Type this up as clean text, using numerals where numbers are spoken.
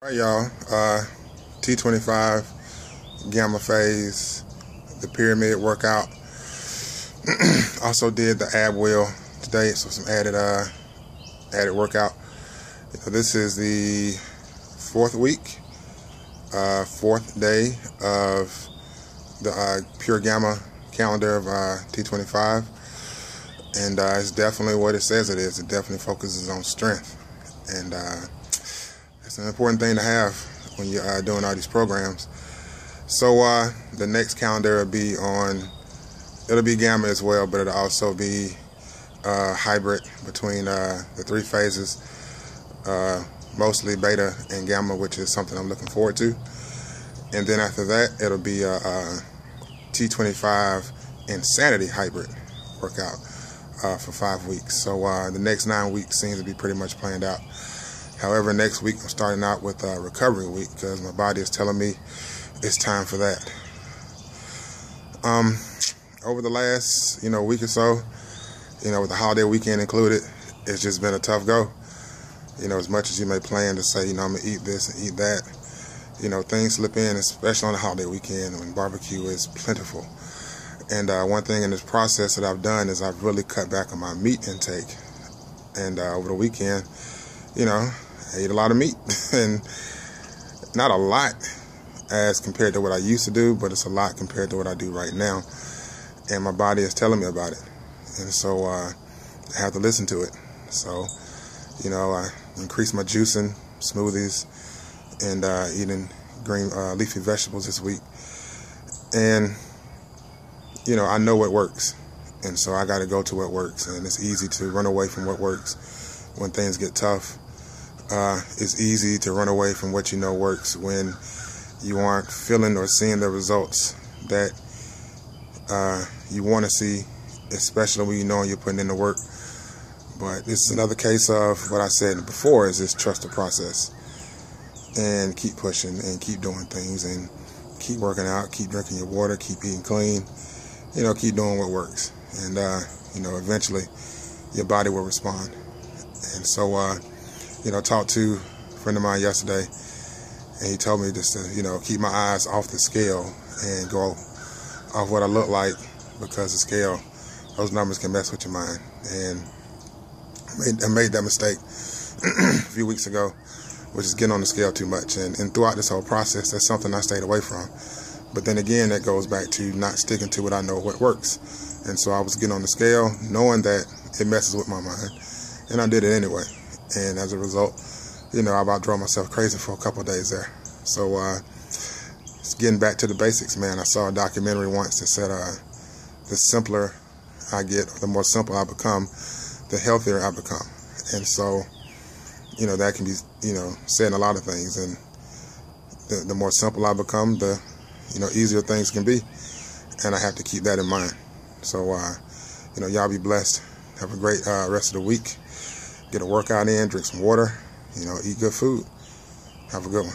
All right, y'all. T25 Gamma Phase, the pyramid workout. Also did the ab wheel today, so some added workout. This is the fourth week, fourth day of the Pure Gamma calendar of T25, and it's definitely what it says it is. It definitely focuses on strength, and it's an important thing to have when you're doing all these programs. So the next calendar will be it'll be Gamma as well, but it'll also be hybrid between the three phases, mostly Beta and Gamma, which is something I'm looking forward to. And then after that, it'll be T25 Insanity hybrid workout for 5 weeks. So the next 9 weeks seems to be pretty much planned out. However, next week I'm starting out with recovery week because my body is telling me it's time for that. Over the last week or so, with the holiday weekend included, it's just been a tough go. As much as you may plan to say, I'm gonna eat this and eat that, things slip in, especially on the holiday weekend when barbecue is plentiful. And one thing in this process that I've done is I've really cut back on my meat intake. And over the weekend, I ate a lot of meat, and not a lot as compared to what I used to do, but it's a lot compared to what I do right now. And my body is telling me about it, and so I have to listen to it. So, I increased my juicing, smoothies, and eating green leafy vegetables this week. And I know what works, and so I got to go to what works. And it's easy to run away from what works when things get tough. It's easy to run away from what works when you aren't feeling or seeing the results that you want to see, especially when you're putting in the work. But this is another case of what I said before, is just trust the process and keep pushing and keep doing things and keep working out, keep drinking your water, keep eating clean, keep doing what works. And, eventually your body will respond. And so, talked to a friend of mine yesterday, and he told me just to, keep my eyes off the scale and go off what I look like, because the scale, those numbers can mess with your mind. And I made that mistake a few weeks ago, which is getting on the scale too much. And throughout this whole process, that's something I stayed away from. But then again, that goes back to not sticking to what I know what works. And so I was getting on the scale knowing that it messes with my mind, and I did it anyway. And as a result, I about drove myself crazy for a couple of days there. So it's getting back to the basics, man. I saw a documentary once that said the simpler I get, or the more simple I become, the healthier I become. And so, that can be, said in a lot of things. And the more simple I become, the, easier things can be. And I have to keep that in mind. So, y'all be blessed. Have a great rest of the week. Get a workout in, drink some water, eat good food. Have a good one.